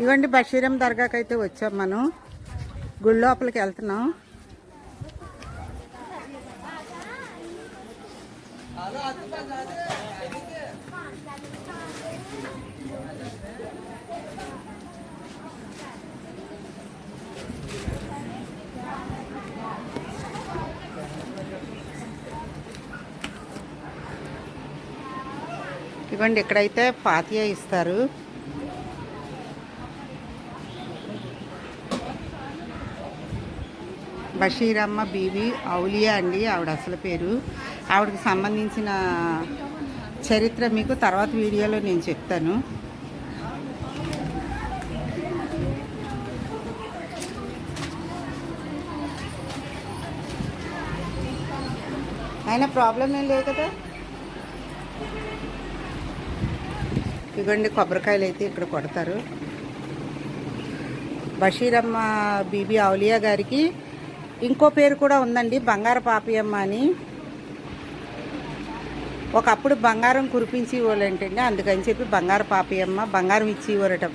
ఇవ్వండి బషీరం దర్గాకి అయితే వచ్చాం. మనం గుడి లోపలికి వెళ్తున్నాం. ఇవ్వండి ఇక్కడైతే ఫాతియా ఇస్తారు. బషీరమ్మ బీబీ ఔలియా అండి ఆవిడ అసలు పేరు. ఆవిడకి సంబంధించిన చరిత్ర మీకు తర్వాత వీడియోలో నేను చెప్తాను. అయినా ప్రాబ్లం ఏం లేదు కదా. ఇవ్వండి కొబ్బరికాయలు అయితే ఇక్కడ కొడతారు. బషీరమ్మ బీబీ ఔలియా గారికి ఇంకో పేరు కూడా ఉందండి, బంగారు పాపియమ్మ అని. ఒకప్పుడు బంగారం కురిపించి ఇవ్వాలంటండి, అందుకని చెప్పి బంగారు పాపియమ్మ, బంగారం ఇచ్చి ఇవ్వరటం,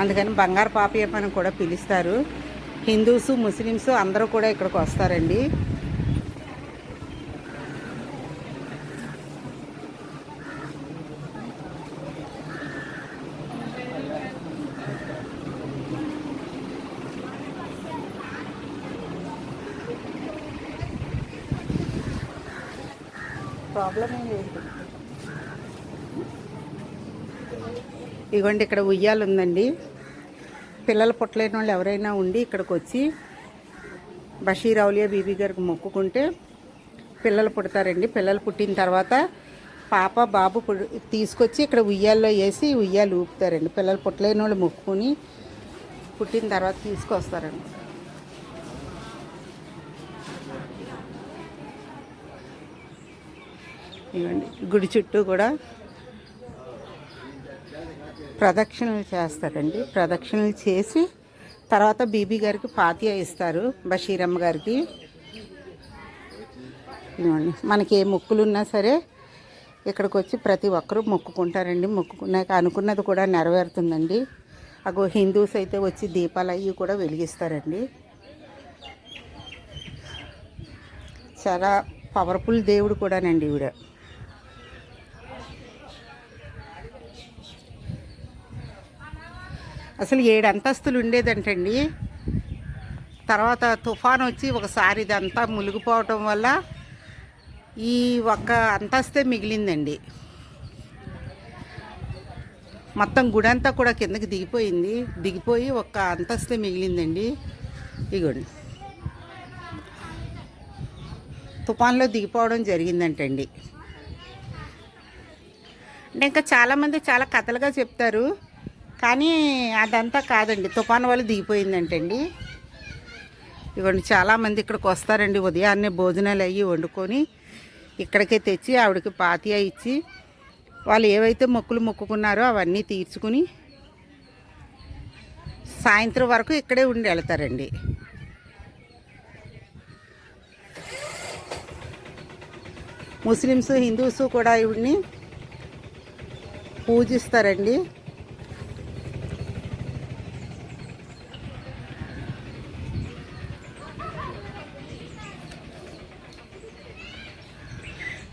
అందుకని బంగారు పాపియమ్మ అని కూడా పిలుస్తారు. హిందూస్ ముస్లిమ్స్ అందరూ కూడా ఇక్కడికి వస్తారండి. ప్రాబ్లం ఏం లేదు. ఇదిగోండి ఇక్కడ ఉయ్యాలు ఉందండి. పిల్లలు పుట్టలేని వాళ్ళు ఎవరైనా ఉండి ఇక్కడికి వచ్చి బషీర్ ఔలియా బీబీ గారికి మొక్కుకుంటే పిల్లలు పుడతారండి. పిల్లలు పుట్టిన తర్వాత పాప బాబు తీసుకొచ్చి ఇక్కడ ఉయ్యాల్లో వేసి ఉయ్యాలు ఊపుతారండి. పిల్లలు పుట్టలేని వాళ్ళు మొక్కుకొని పుట్టిన తర్వాత తీసుకొస్తారండి. ఇవ్వండి గుడి చుట్టూ కూడా ప్రదక్షిణలు చేస్తారండి. ప్రదక్షిణలు చేసి తర్వాత బీబీ గారికి ఫాతియా ఇస్తారు, బషీరమ్మ గారికి. ఇవ్వండి మనకి ఏ మొక్కులు ఉన్నా సరే ఇక్కడికి వచ్చి ప్రతి ఒక్కరూ మొక్కుకుంటారండి. మొక్కుకున్నాక అనుకున్నది కూడా నెరవేరుతుందండి. అగో హిందూస్ అయితే వచ్చి దీపాలు అవి కూడా వెలిగిస్తారండి. చాలా పవర్ఫుల్ దేవుడు కూడానండి ఈవిడ. అసలు 7 అంతస్తులు ఉండేదంటండి. తర్వాత తుఫాను వచ్చి ఒకసారి ఇదంతా మునిగిపోవటం వల్ల ఈ ఒక్క అంతస్తే మిగిలిందండి. మొత్తం గుడి అంతా కూడా కిందకి దిగిపోయి ఒక్క అంతస్తే మిగిలిందండి. ఇగోండి తుఫాన్లో దిగిపోవడం జరిగిందంటండి. అంటే ఇంకా చాలామంది చాలా కథలుగా చెప్తారు, కానీ అదంతా కాదండి, తుఫాను వల్ల దిగిపోయిందంటండి. ఇవ్వండి చాలామంది ఇక్కడికి వస్తారండి. ఉదయాన్నే భోజనాలు అయ్యి వండుకొని ఇక్కడికే తెచ్చి ఆవిడకి ఫాతియా ఇచ్చి వాళ్ళు ఏవైతే మొక్కులు మొక్కుకున్నారో అవన్నీ తీర్చుకుని సాయంత్రం వరకు ఇక్కడే ఉండి వెళ్తారండి. ముస్లిమ్స్ హిందూస్ కూడా ఈవిడ్ని పూజిస్తారండి.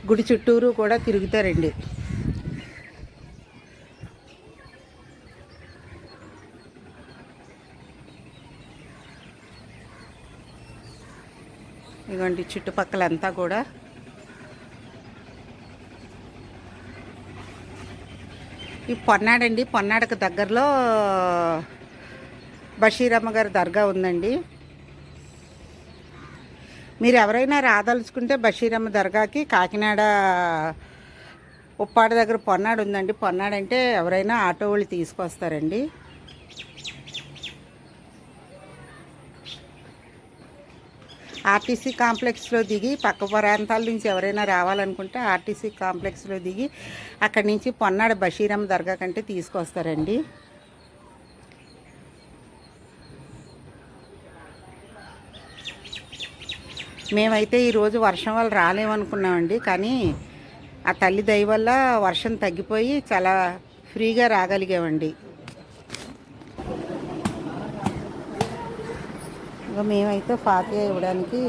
గుడి చుట్టూరు కూడా తిరుగుతారండి. ఇదిగోండి చుట్టుపక్కలంతా కూడా ఈ పొన్నాడండి. పొన్నాడకు దగ్గరలో బషీరమ్మ గారి దర్గా ఉందండి. మీరు ఎవరైనా రాదలుచుకుంటే బషీరమ్మ దర్గాకి కాకినాడ ఉప్పాడ దగ్గర పొన్నాడు ఉందండి. పొన్నాడు అంటే ఎవరైనా ఆటో వాళ్ళు తీసుకొస్తారండి. ఆర్టీసీ కాంప్లెక్స్లో దిగి పక్క ప్రాంతాల నుంచి ఎవరైనా రావాలనుకుంటే ఆర్టీసీ కాంప్లెక్స్లో దిగి అక్కడి నుంచి పొన్నాడు బషీరమ్మ దర్గా కంటే తీసుకొస్తారండి. మేమైతే ఈరోజు వర్షం వల్ల రాలేమనుకున్నామండి, కానీ ఆ తల్లి దయ వల్ల వర్షం తగ్గిపోయి చాలా ఫ్రీగా రాగలిగామండి. ఇంకా మేమైతే ఫాతియా ఇవ్వడానికి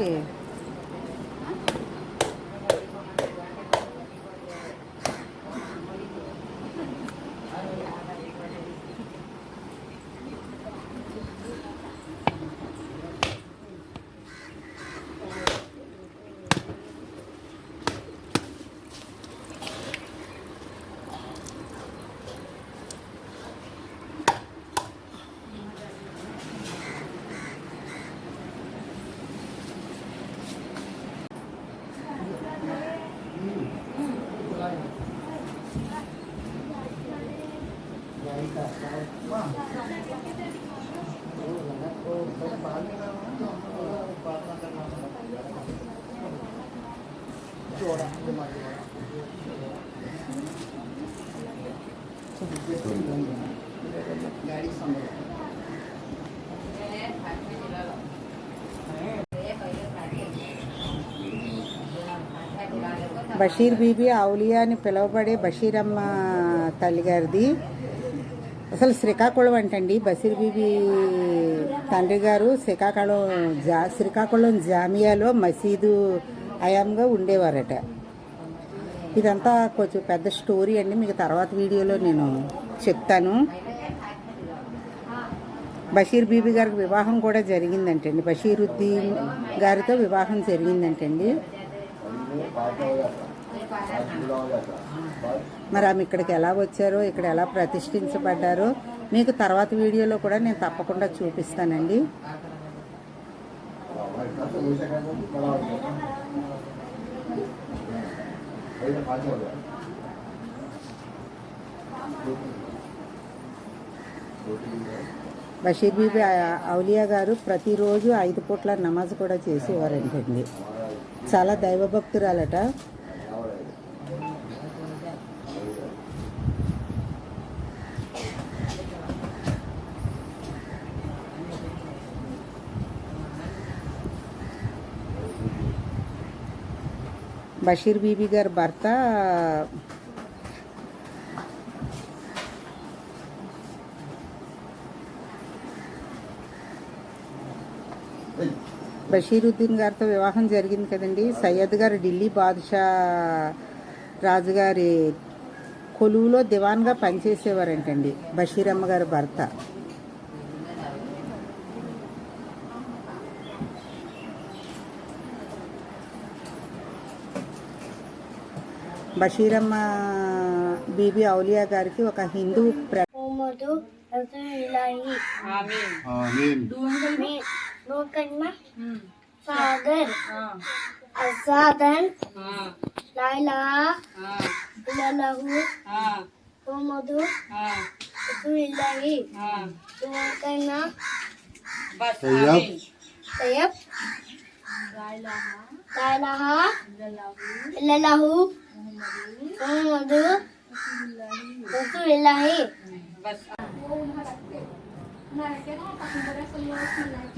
బషీర్ బీబీ ఔలియా అని పిలువబడే బషీరమ్మ తల్లి గారిది. అసలు శ్రీకాకుళం అంటండి. బషీర్ బీబీ తండ్రి గారు శ్రీకాకుళం జామియాలో మసీదు అయాంగా ఉండేవారట. ఇదంతా కొంచెం పెద్ద స్టోరీ అండి, మీకు తర్వాత వీడియోలో నేను చెప్తాను. బషీర్ బీబీ గారికి వివాహం కూడా జరిగిందంటండి. బషీరుద్దీన్ గారితో వివాహం జరిగిందంటండి. మరి ఆమె ఇక్కడికి ఎలా వచ్చారో, ఇక్కడ ఎలా ప్రతిష్ఠించబడ్డారో మీకు తర్వాత వీడియోలో కూడా నేను తప్పకుండా చూపిస్తానండి. బషీర్ బీబీ ఔలియా గారు ప్రతిరోజు 5 పూట్ల నమాజ్ కూడా చేసేవారంటండి. చాలా దైవభక్తురాలట. బషీర్ బీబీ గారి భర్త బషీరుద్దీన్ గారితో వివాహం జరిగింది కదండి. సయ్యద్ గారు ఢిల్లీ బాదుషా రాజుగారి కొలువులో దివాన్గా పనిచేసేవారంటండి బషీరమ్మ గారి భర్త. బషీరమ్మ బీబీ ఔలియా గారికి ఒక హిందూ सागर असादन ला इलाहा इल्लल्लाहु मुहम्मदु रसूलुल्लाहि करना तैयब ला इलाहा इल्लल्लाहु मुहम्मदु रसूलुल्लाहि.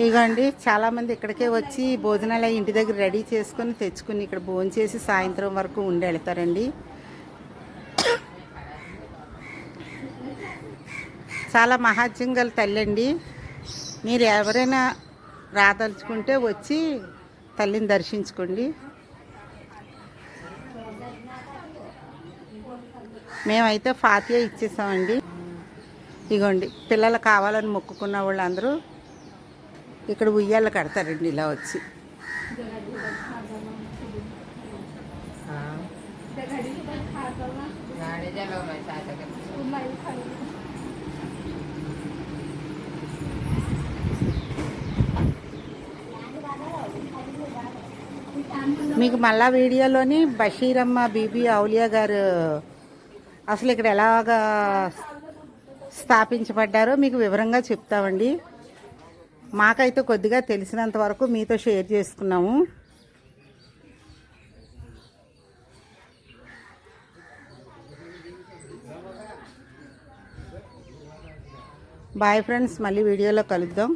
ఇగండి చాలామంది ఇక్కడికే వచ్చి భోజనాలు ఇంటి దగ్గర రెడీ చేసుకొని తెచ్చుకుని ఇక్కడ భోజనం చేసి సాయంత్రం వరకు ఉండి వెళ్తారండి. చాలా మహాత్యం గల తల్లి అండి. మీరు ఎవరైనా రాదలుచుకుంటే వచ్చి తల్లిని దర్శించుకోండి. మేమైతే ఫాతియా ఇచ్చేసామండి. ఇగోండి పిల్లలు కావాలని మొక్కుకున్న వాళ్ళందరూ ఇక్కడ ఉయ్యాలు కడతారండి ఇలా వచ్చి. మీకు మళ్ళా వీడియోలోని బషీరమ్మ బీబీ ఔలియా గారు అసలు ఇక్కడ ఎలాగా స్థాపించబడ్డారో మీకు వివరంగా చెప్తామండి. మాకైతే కొద్దిగా తెలిసినంత వరకు మీతో షేర్ చేసుకున్నాము. బాయ్ ఫ్రెండ్స్, మళ్ళీ వీడియోలో కలుద్దాం.